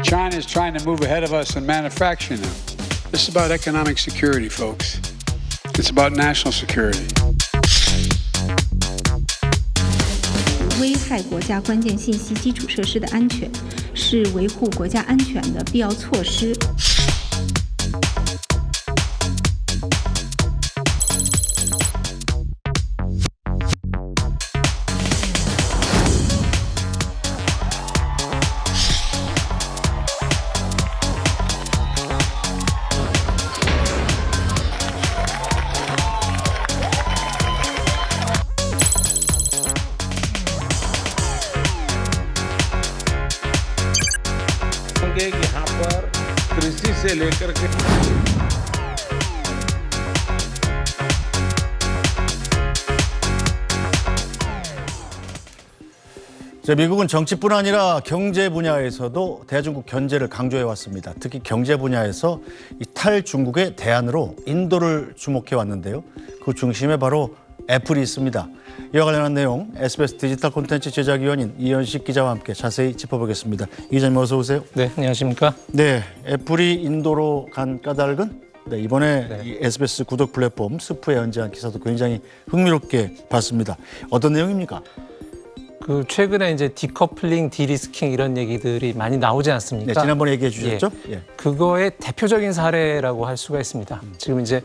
China is trying to move ahead of us in manufacturing now. This is about economic security, folks. It's about national security. 危害国家关键信息基础设施的安全，是维护国家安全的必要措施。यहाँ पर कृषि से लेकर के 미국은 정치뿐 아니라 경제 분야에서도 대중국 견제를 강조해 왔습니다. 특히 경제 분야에서 이 탈중국의 대안으로 인도를 주목해 왔는데요. 그 중심에 바로 애플이 있습니다. 이와 관련한 내용 SBS 디지털 콘텐츠 제작위원인 이현식 기자와 함께 자세히 짚어보겠습니다. 이 기자님 어서 오세요. 네, 안녕하십니까? 네, 애플이 인도로 간 까닭은 이번에 이 SBS 구독 플랫폼 스프에 연재한 기사도 굉장히 흥미롭게 봤습니다. 어떤 내용입니까? 최근에 이제 디커플링, 디리스킹 이런 얘기들이 많이 나오지 않습니까? 네, 지난번에 얘기해 주셨죠? 예. 그거의 대표적인 사례라고 할 수가 있습니다. 지금 이제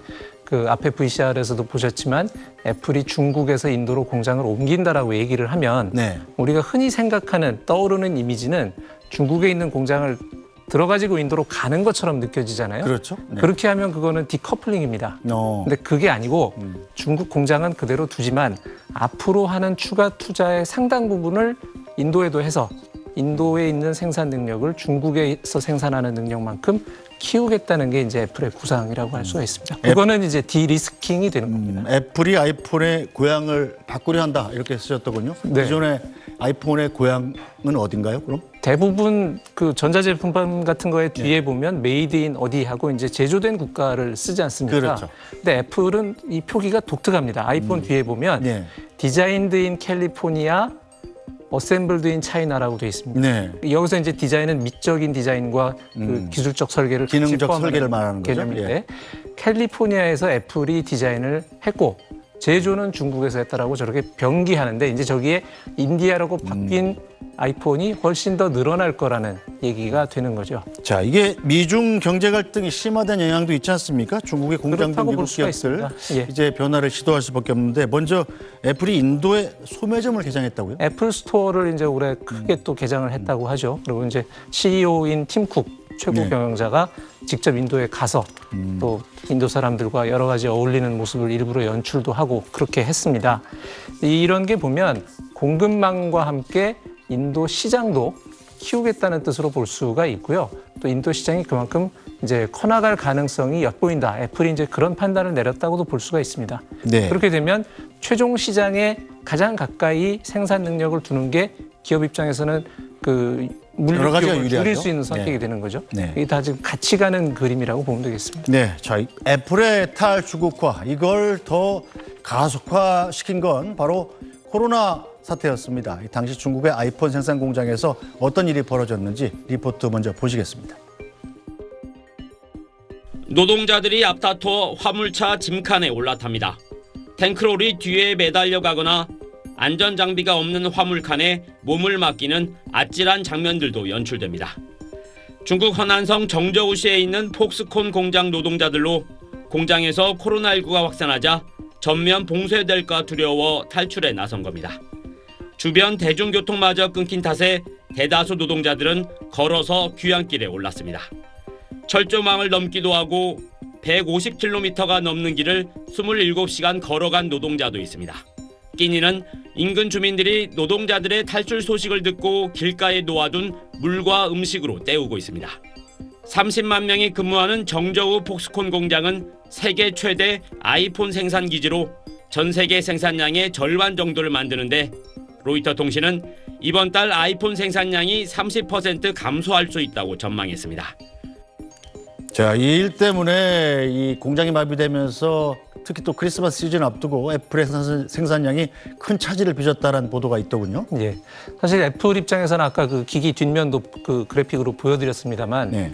앞에 VCR에서도 보셨지만 애플이 중국에서 인도로 공장을 옮긴다라고 얘기를 하면 우리가 흔히 생각하는 떠오르는 이미지는 중국에 있는 공장을 들어가지고 인도로 가는 것처럼 느껴지잖아요. 그렇죠. 네. 그렇게 하면 그거는 디커플링입니다. 근데 그게 아니고 중국 공장은 그대로 두지만 앞으로 하는 추가 투자의 상당 부분을 인도에도 해서 인도에 있는 생산 능력을 중국에서 생산하는 능력만큼 키우겠다는 게 이제 애플의 구상이라고 할 수가 있습니다. 그거는 이제 디리스킹이 되는 겁니다. 애플이 아이폰의 고향을 바꾸려 한다 이렇게 쓰셨더군요. 네. 기존의 아이폰의 고향은 어딘가요? 그럼? 대부분 전자제품 같은 거에 뒤에 보면 메이드 인 어디 하고 이제 제조된 국가를 쓰지 않습니까? 그렇죠. 근데 애플은 이 표기가 독특합니다. 아이폰 뒤에 보면 디자인드 인 캘리포니아 어셈블드 인 차이나라고 되어 있습니다. 여기서 이제 디자인은 미적인 디자인과 기술적 설계를 기능적 설계를 말하는 거죠. 개념인데 캘리포니아에서 애플이 디자인을 했고 제조는 중국에서 했다라고 저렇게 병기하는데 이제 저기에 인디아라고 바뀐 아이폰이 훨씬 더 늘어날 거라는 얘기가 되는 거죠. 자, 이게 미중 경제 갈등이 심화된 영향도 있지 않습니까? 중국의 공장들 미국 기업들 이제 변화를 시도할 수밖에 없는데 먼저 애플이 인도에 소매점을 개장했다고요? 애플 스토어를 이제 올해 크게 또 개장을 했다고 하죠. 그리고 이제 CEO인 팀 쿡 최고 경영자가 직접 인도에 가서 또 인도 사람들과 여러 가지 어울리는 모습을 일부러 연출도 하고 그렇게 했습니다. 이런 게 보면 공급망과 함께 인도 시장도 키우겠다는 뜻으로 볼 수가 있고요. 또 인도 시장이 그만큼 이제 커나갈 가능성이 엿보인다. 애플이 이제 그런 판단을 내렸다고도 볼 수가 있습니다. 그렇게 되면 최종 시장에 가장 가까이 생산 능력을 두는 게 기업 입장에서는 물류 비용을 줄일 수 있는 선택이 되는 거죠. 이게 다 지금 같이 가는 그림이라고 보면 되겠습니다. 네, 자, 애플의 탈중국화 이걸 더 가속화시킨 건 바로 코로나 사태였습니다. 당시 중국의 아이폰 생산 공장에서 어떤 일이 벌어졌는지 리포트 먼저 보시겠습니다. 노동자들이 앞다퉈 화물차 짐칸에 올라탑니다. 탱크롤이 뒤에 매달려 가거나 안전장비가 없는 화물칸에 몸을 맡기는 아찔한 장면들도 연출됩니다. 중국 허난성 정저우시에 있는 폭스콘 공장 노동자들로 공장에서 코로나19가 확산하자 전면 봉쇄될까 두려워 탈출에 나선 겁니다. 주변 대중교통마저 끊긴 탓에 대다수 노동자들은 걸어서 귀향길에 올랐습니다. 철조망을 넘기도 하고 150km가 넘는 길을 27시간 걸어간 노동자도 있습니다. 끼니는 인근 주민들이 노동자들의 탈출 소식을 듣고 길가에 놓아둔 물과 음식으로 때우고 있습니다. 30만 명이 근무하는 정저우 폭스콘 공장은 세계 최대 아이폰 생산 기지로 전 세계 생산량의 절반 정도를 만드는데 로이터 통신은 이번 달 아이폰 생산량이 30% 감소할 수 있다고 전망했습니다. 자, 이 일 때문에 이 공장이 마비되면서 특히 또 크리스마스 시즌 앞두고 애플의 생산량이 큰 차질을 빚었다는 보도가 있더군요. 예. 사실 애플 입장에서는 아까 그 기기 뒷면도 그 그래픽으로 보여드렸습니다만 네.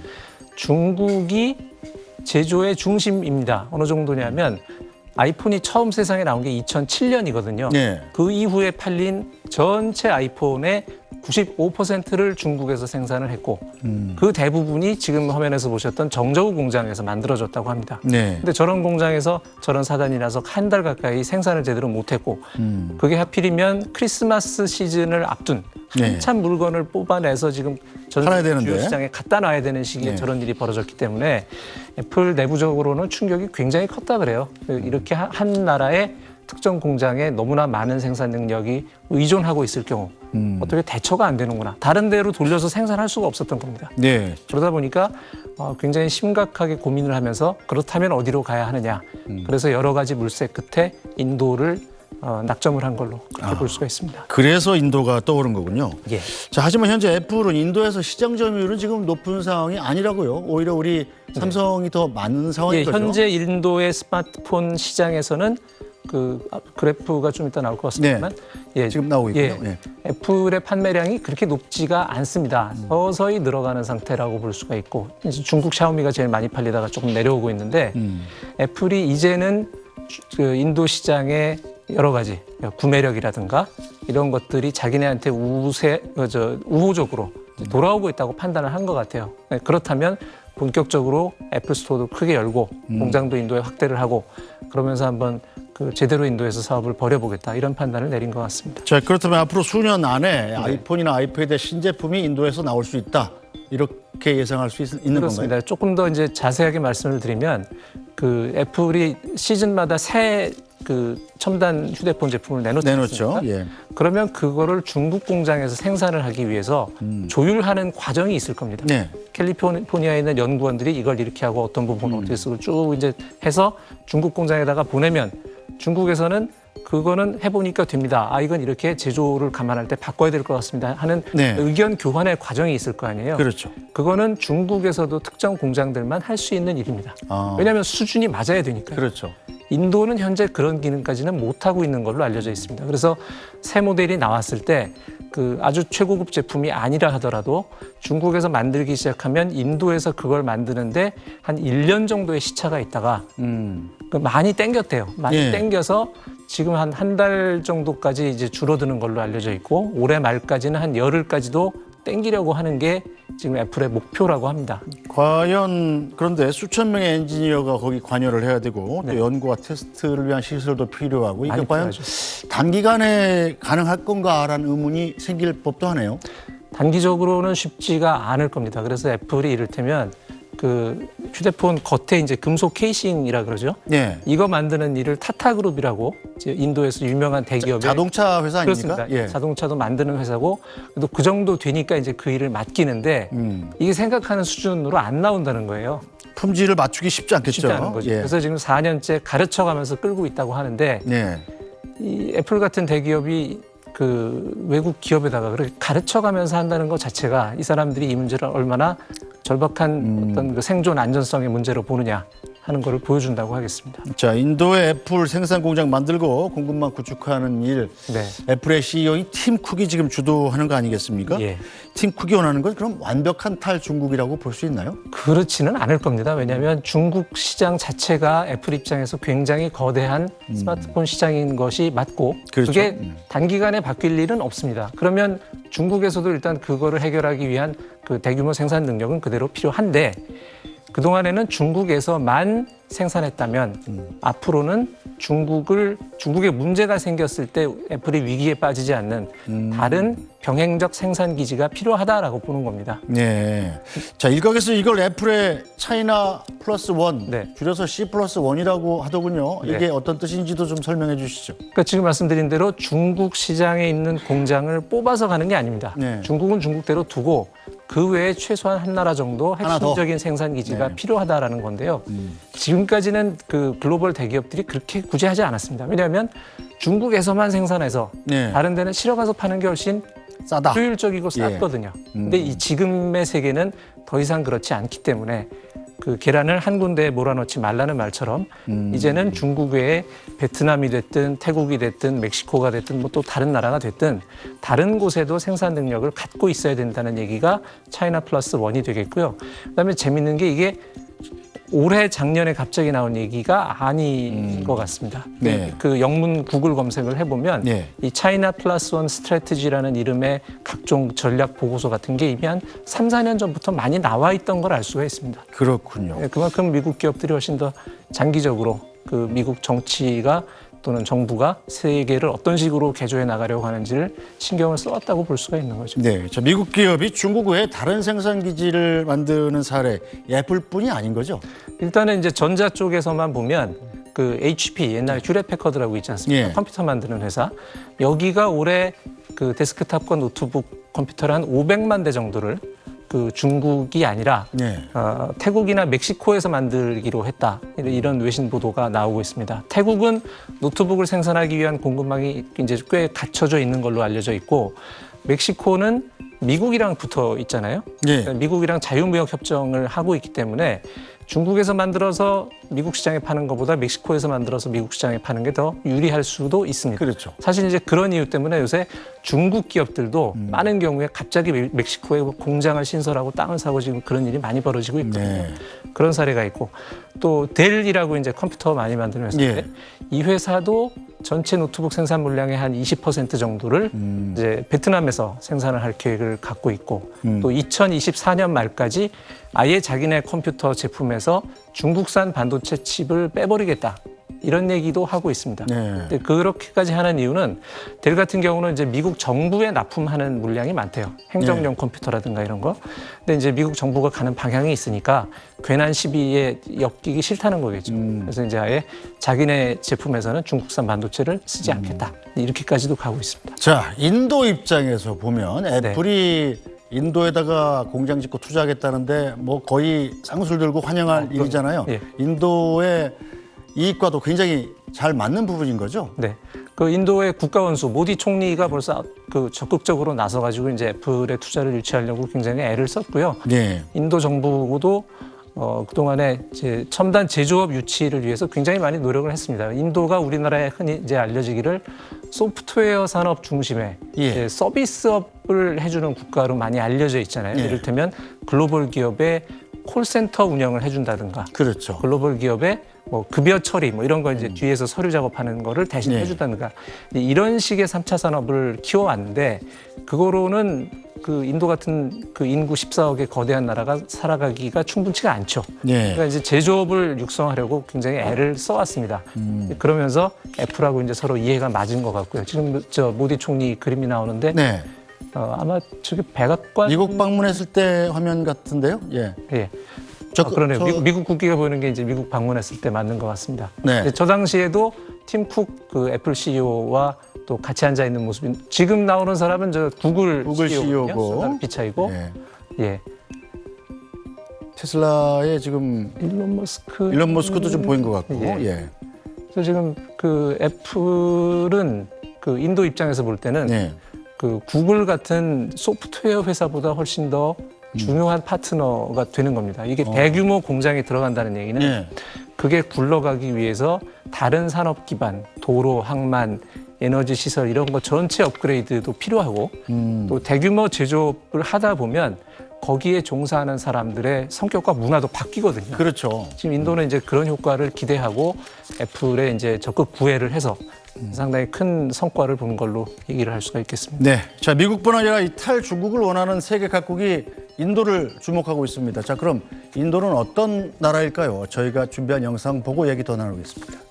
중국이 제조의 중심입니다. 어느 정도냐면 아이폰이 처음 세상에 나온 게 2007년이거든요. 네. 그 이후에 팔린 전체 아이폰의 95%를 중국에서 생산을 했고 그 대부분이 지금 화면에서 보셨던 정저우 공장에서 만들어졌다고 합니다. 네. 근데 저런 공장에서 저런 사단이 나서 한 달 가까이 생산을 제대로 못했고 그게 하필이면 크리스마스 시즌을 앞둔 네. 한참 물건을 뽑아내서 지금 전 팔아야 세계 되는데. 주요 시장에 갖다 놔야 되는 시기에 네. 저런 일이 벌어졌기 때문에 애플 내부적으로는 충격이 컸다 그래요. 이렇게 한 나라의 특정 공장에 너무나 많은 생산 능력이 의존하고 있을 경우 어떻게 대처가 안 되는구나. 다른 데로 돌려서 생산할 수가 없었던 겁니다. 네. 그러다 보니까 굉장히 심각하게 고민을 하면서 그렇다면 어디로 가야 하느냐. 그래서 여러 가지 물색 끝에 인도를 낙점을 한 걸로 그렇게 볼 수가 있습니다. 그래서 인도가 떠오른 거군요. 예. 자, 하지만 현재 애플은 인도에서 시장 점유율은 지금 높은 상황이 아니라고요. 오히려 우리 삼성이 더 많은 상황인 예, 거죠. 현재 인도의 스마트폰 시장에서는 그 그래프가 좀 이따 나올 것 같습니다만 예, 지금 나오고 있고요. 예, 예. 애플의 판매량이 그렇게 높지가 않습니다. 서서히 늘어가는 상태라고 볼 수가 있고 이제 중국 샤오미가 제일 많이 팔리다가 조금 내려오고 있는데 애플이 이제는 그 인도 시장의 여러 가지 구매력이라든가 이런 것들이 자기네한테 우호적으로 돌아오고 있다고 판단을 한 것 같아요. 네, 그렇다면 본격적으로 애플 스토어도 크게 열고 공장도 인도에 확대를 하고 그러면서 한번 그 제대로 인도에서 사업을 벌여보겠다 이런 판단을 내린 것 같습니다. 자, 그렇다면 앞으로 수년 안에 아이폰이나 아이패드의 신제품이 인도에서 나올 수 있다. 이렇게 예상할 수 있는 그렇습니다. 건가요? 조금 더 이제 자세하게 말씀을 드리면 그 애플이 시즌마다 새 그 첨단 휴대폰 제품을 내놓지 내놓죠. 않습니까? 예. 그러면 그거를 중국 공장에서 생산을 하기 위해서 조율하는 과정이 있을 겁니다. 네. 캘리포니아에 있는 연구원들이 이걸 이렇게 하고 어떤 부분을 어떻게 쓰고 쭉 이제 해서 중국 공장에다가 보내면 중국에서는 그거는 해보니까 됩니다. 이건 이렇게 제조를 감안할 때 바꿔야 될 것 같습니다. 하는 네. 의견 교환의 과정이 있을 거 아니에요. 그렇죠. 그거는 중국에서도 특정 공장들만 할 수 있는 일입니다. 왜냐하면 수준이 맞아야 되니까요. 그렇죠. 인도는 현재 그런 기능까지는 못하고 있는 걸로 알려져 있습니다. 그래서 새 모델이 나왔을 때 그 아주 최고급 제품이 아니라 하더라도 중국에서 만들기 시작하면 인도에서 그걸 만드는데 한 1년 정도의 시차가 있다가 많이 땡겼대요. 많이 예. 땡겨서 지금 한 달 정도까지 이제 줄어드는 걸로 알려져 있고 올해 말까지는 한 열흘까지도 땡기려고 하는 게 지금 애플의 목표라고 합니다. 과연 그런데 수천 명의 엔지니어가 거기 관여를 해야 되고 네. 또 연구와 테스트를 위한 시설도 필요하고 이게 많이 과연 필요하죠. 단기간에 가능할 건가라는 의문이 생길 법도 하네요. 단기적으로는 쉽지가 않을 겁니다. 그래서 애플이 이를테면 그 휴대폰 겉에 이제 금속 케이싱이라 그러죠. 네. 이거 만드는 일을 타타그룹이라고 이제 인도에서 유명한 대기업의 자동차 회사 아닙니까? 그렇습니다. 예. 자동차도 만드는 회사고 또 그 정도 되니까 이제 그 일을 맡기는데 이게 생각하는 수준으로 안 나온다는 거예요. 품질을 맞추기 쉽지 않겠죠. 쉽지 않은 거죠. 예. 그래서 지금 4년째 가르쳐가면서 끌고 있다고 하는데 네. 이 애플 같은 대기업이 그 외국 기업에다가 그렇게 가르쳐가면서 한다는 것 자체가 이 사람들이 이 문제를 얼마나 절박한 어떤 그 생존 안전성의 문제로 보느냐 하는 것을 보여준다고 하겠습니다. 자, 인도에 애플 생산 공장 만들고 공급망 구축하는 일, 네. 애플의 CEO인 팀 쿡이 지금 주도하는 거 아니겠습니까? 예. 팀 쿡이 원하는 건 그럼 완벽한 탈중국이라고 볼 수 있나요? 그렇지는 않을 겁니다. 왜냐하면 중국 시장 자체가 애플 입장에서 굉장히 거대한 스마트폰 시장인 것이 맞고 그렇죠. 그게 단기간에 바뀔 일은 없습니다. 그러면 중국에서도 일단 그거를 해결하기 위한 그 대규모 생산 능력은 그대로 필요한데 그동안에는 중국에서만 생산했다면 앞으로는 중국에 문제가 생겼을 때 애플이 위기에 빠지지 않는 다른 병행적 생산 기지가 필요하다라고 보는 겁니다. 네. 자, 일각에서 이걸 애플의 차이나 플러스 원, 네. 줄여서 C 플러스 원이라고 하더군요. 네. 이게 어떤 뜻인지도 좀 설명해 주시죠. 그러니까 지금 말씀드린 대로 중국 시장에 있는 공장을 뽑아서 가는 게 아닙니다. 네. 중국은 중국대로 두고 그 외에 최소한 한 나라 정도 하나 더. 핵심적인 생산 기지가 네. 필요하다라는 건데요. 지금까지는 그 글로벌 대기업들이 그렇게 굳이 하지 않았습니다. 왜냐하면 중국에서만 생산해서 네. 다른 데는 실어가서 파는 게 훨씬 싸다. 효율적이고 예. 쌌거든요. 근데 이 지금의 세계는 더 이상 그렇지 않기 때문에 그 계란을 한 군데에 몰아넣지 말라는 말처럼 이제는 중국 외에 베트남이 됐든 태국이 됐든 멕시코가 됐든 뭐 또 다른 나라가 됐든 다른 곳에도 생산 능력을 갖고 있어야 된다는 얘기가 차이나 플러스 원이 되겠고요. 그다음에 재밌는 게 이게 올해 작년에 갑자기 나온 얘기가 아닌 것 같습니다. 네. 그 영문 구글 검색을 해보면 네. 이 차이나 플러스 원 스트래티지라는 이름의 각종 전략 보고서 같은 게 이미 한 3, 4년 전부터 많이 나와 있던 걸 알 수가 있습니다. 그렇군요. 그만큼 미국 기업들이 훨씬 더 장기적으로 그 미국 정치가 또는 정부가 세계를 어떤 식으로 개조해 나가려고 하는지를 신경을 써왔다고 볼 수가 있는 거죠. 네, 자, 미국 기업이 중국 외에 다른 생산 기지를 만드는 사례 애플뿐이 아닌 거죠? 일단은 이제 전자 쪽에서만 보면 그 HP 옛날에 휴렛패커드라고 있지 않습니까? 예. 컴퓨터 만드는 회사. 여기가 올해 그 데스크탑과 노트북 컴퓨터를 한 500만 대 정도를 그 중국이 아니라 네. 태국이나 멕시코에서 만들기로 했다. 이런 외신 보도가 나오고 있습니다. 태국은 노트북을 생산하기 위한 공급망이 이제 꽤 갖춰져 있는 걸로 알려져 있고 멕시코는 미국이랑 붙어 있잖아요. 네. 미국이랑 자유무역 협정을 하고 있기 때문에 중국에서 만들어서 미국 시장에 파는 것보다 멕시코에서 만들어서 미국 시장에 파는 게 더 유리할 수도 있습니다. 그렇죠. 사실 이제 그런 이유 때문에 요새 중국 기업들도 많은 경우에 갑자기 멕시코에 공장을 신설하고 땅을 사고 지금 그런 일이 많이 벌어지고 있거든요. 네. 그런 사례가 있고 또 델이라고 이제 컴퓨터 많이 만드는 회사인데 예. 이 회사도 전체 노트북 생산 물량의 한 20% 정도를 이제 베트남에서 생산을 할 계획을 갖고 있고 또 2024년 말까지 아예 자기네 컴퓨터 제품에서 중국산 반도체 칩을 빼버리겠다. 이런 얘기도 하고 있습니다. 네. 근데 그렇게까지 하는 이유는 델 같은 경우는 이제 미국 정부에 납품하는 물량이 많대요. 행정용 컴퓨터라든가 이런 거. 근데 이제 미국 정부가 가는 방향이 있으니까 괜한 시비에 엮이기 싫다는 거겠죠. 그래서 이제 아예 자기네 제품에서는 중국산 반도체를 쓰지 않겠다. 이렇게까지도 가고 있습니다. 자, 인도 입장에서 보면 애플이 인도에다가 공장 짓고 투자하겠다는데 뭐 거의 쌍술 들고 환영할 일이잖아요. 예. 인도의 이익과도 굉장히 잘 맞는 부분인 거죠? 네. 그 인도의 국가 원수 모디 총리가 벌써 그 적극적으로 나서가지고 이제 애플의 투자를 유치하려고 굉장히 애를 썼고요. 네. 인도 정부도 그동안에 이제 첨단 제조업 유치를 위해서 굉장히 많이 노력을 했습니다. 인도가 우리나라에 흔히 이제 알려지기를 소프트웨어 산업 중심의 예. 이제 서비스업을 해주는 국가로 많이 알려져 있잖아요. 예. 이를테면 글로벌 기업의 콜센터 운영을 해준다든가 그렇죠. 글로벌 기업의 뭐 급여 처리 뭐 이런 거 이제 뒤에서 서류 작업하는 거를 대신 네. 해준다든가 이런 식의 3차 산업을 키워왔는데 그거로는 그 인도 같은 그 인구 14억의 거대한 나라가 살아가기가 충분치가 않죠. 네. 그러니까 이제 제조업을 육성하려고 굉장히 애를 써왔습니다. 그러면서 애플하고 이제 서로 이해가 맞은 것 같고요. 지금 저 모디 총리 그림이 나오는데 네. 아마 저기 백악관 미국 방문했을 때 화면 같은데요? 예. 예. 그러네요. 미국 국기가 보이는 게 이제 미국 방문했을 때 맞는 것 같습니다. 네. 저 당시에도 팀 쿡 그 애플 CEO와 또 같이 앉아 있는 모습이 지금 나오는 사람은 저 구글 CEO고 피차이고 예. 예. 테슬라의 지금 일론 머스크도 좀 보인 것 같고 예. 예. 그래서 지금 그 애플은 그 인도 입장에서 볼 때는 네. 그 구글 같은 소프트웨어 회사보다 훨씬 더 중요한 파트너가 되는 겁니다. 이게 대규모 공장에 들어간다는 얘기는 예. 그게 굴러가기 위해서 다른 산업 기반, 도로, 항만, 에너지 시설 이런 거 전체 업그레이드도 필요하고 또 대규모 제조업을 하다 보면 거기에 종사하는 사람들의 성격과 문화도 바뀌거든요. 그렇죠. 지금 인도는 이제 그런 효과를 기대하고 애플에 이제 적극 구애를 해서 상당히 큰 성과를 본 걸로 얘기를 할 수가 있겠습니다. 네. 자, 미국뿐 아니라 이 탈중국을 원하는 세계 각국이 인도를 주목하고 있습니다. 자, 그럼 인도는 어떤 나라일까요? 저희가 준비한 영상 보고 얘기 더 나누겠습니다.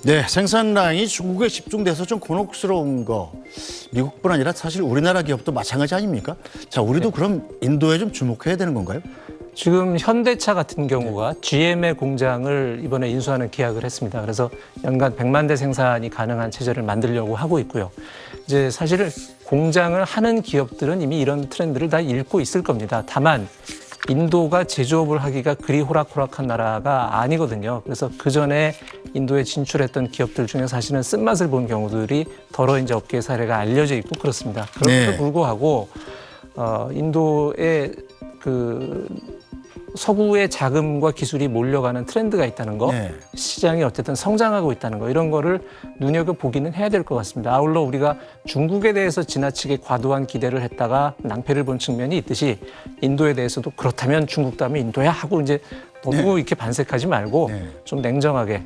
네, 생산 라인이 중국에 집중돼서 좀 곤혹스러운 거 미국뿐 아니라 사실 우리나라 기업도 마찬가지 아닙니까? 자, 우리도 그럼 인도에 좀 주목해야 되는 건가요? 지금 현대차 같은 경우가 GM의 공장을 이번에 인수하는 계약을 했습니다. 그래서 연간 100만 대 생산이 가능한 체제를 만들려고 하고 있고요. 이제 사실 공장을 하는 기업들은 이미 이런 트렌드를 다 읽고 있을 겁니다. 다만 인도가 제조업을 하기가 그리 호락호락한 나라가 아니거든요. 그래서 그 전에 인도에 진출했던 기업들 중에 사실은 쓴맛을 본 경우들이 더러 이제 업계 사례가 알려져 있고 그렇습니다. 그럼에도 네. 불구하고 인도의 그 서구의 자금과 기술이 몰려가는 트렌드가 있다는 거, 네. 시장이 어쨌든 성장하고 있다는 거 이런 거를 눈여겨보기는 해야 될 것 같습니다. 아울러 우리가 중국에 대해서 지나치게 과도한 기대를 했다가 낭패를 본 측면이 있듯이 인도에 대해서도 그렇다면 중국 다음에 인도야 하고 이제 너무 이렇게 반색하지 말고 네. 좀 냉정하게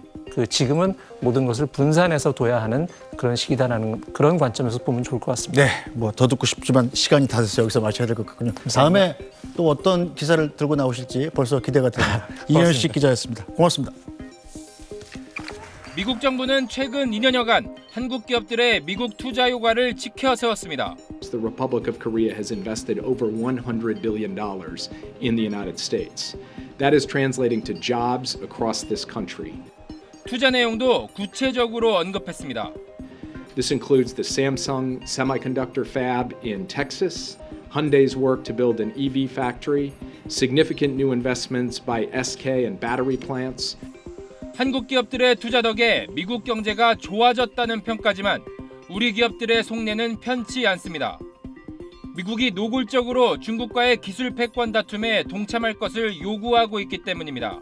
지금은 모든 것을 분산해서 둬야 하는 그런 시기다라는 그런 관점에서 보면 좋을 것 같습니다. 네, 뭐 더 듣고 싶지만 시간이 다 돼서 여기서 마쳐야 될 것 같군요. 다음에 또 어떤 기사를 들고 나오실지 벌써 기대가 됩니다. 이현식 기자였습니다. 고맙습니다. 미국 정부는 최근 2년여간 한국 기업들의 미국 투자 효과를 지켜 세웠습니다. The Republic of Korea has invested over $100 billion in the United States. That is translating to jobs across this country. 투자 내용도 구체적으로 언급했습니다. This includes the Samsung semiconductor fab in Texas, Hyundai's work to build an EV factory, significant new investments by SK and battery plants. 한국 기업들의 투자 덕에 미국 경제가 좋아졌다는 평가지만 우리 기업들의 속내는 편치 않습니다. 미국이 노골적으로 중국과의 기술 패권 다툼에 동참할 것을 요구하고 있기 때문입니다.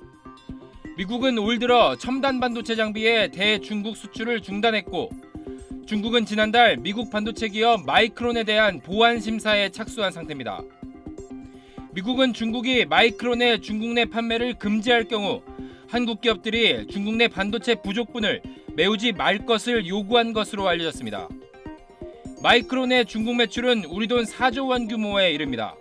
미국은 올 들어 첨단 반도체 장비의 대중국 수출을 중단했고 중국은 지난달 미국 반도체 기업 마이크론에 대한 보안 심사에 착수한 상태입니다. 미국은 중국이 마이크론의 중국 내 판매를 금지할 경우 한국 기업들이 중국 내 반도체 부족분을 메우지 말 것을 요구한 것으로 알려졌습니다. 마이크론의 중국 매출은 우리 돈 4조 원 규모에 이릅니다.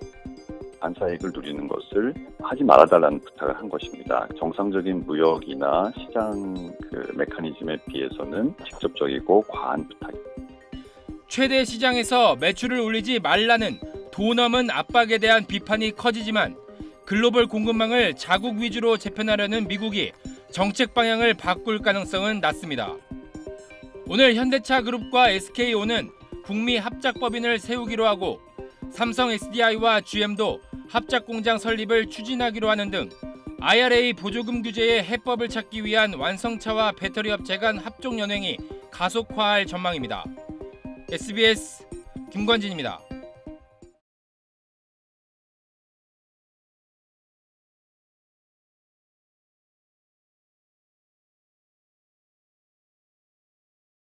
반차익을 누리는 것을 하지 말아달라는 부탁을 한 것입니다. 정상적인 무역이나 시장 메커니즘에 비해서는 직접적이고 과한 부탁입니다. 최대 시장에서 매출을 올리지 말라는 돈 없는 압박에 대한 비판이 커지지만 글로벌 공급망을 자국 위주로 재편하려는 미국이 정책 방향을 바꿀 가능성은 낮습니다. 오늘 현대차 그룹과 SK온은 북미 합작 법인을 세우기로 하고 삼성 SDI와 GM도 합작 공장 설립을 추진하기로 하는 등 IRA 보조금 규제의 해법을 찾기 위한 완성차와 배터리 업체 간 합종 연행이 가속화할 전망입니다. SBS 김건진입니다.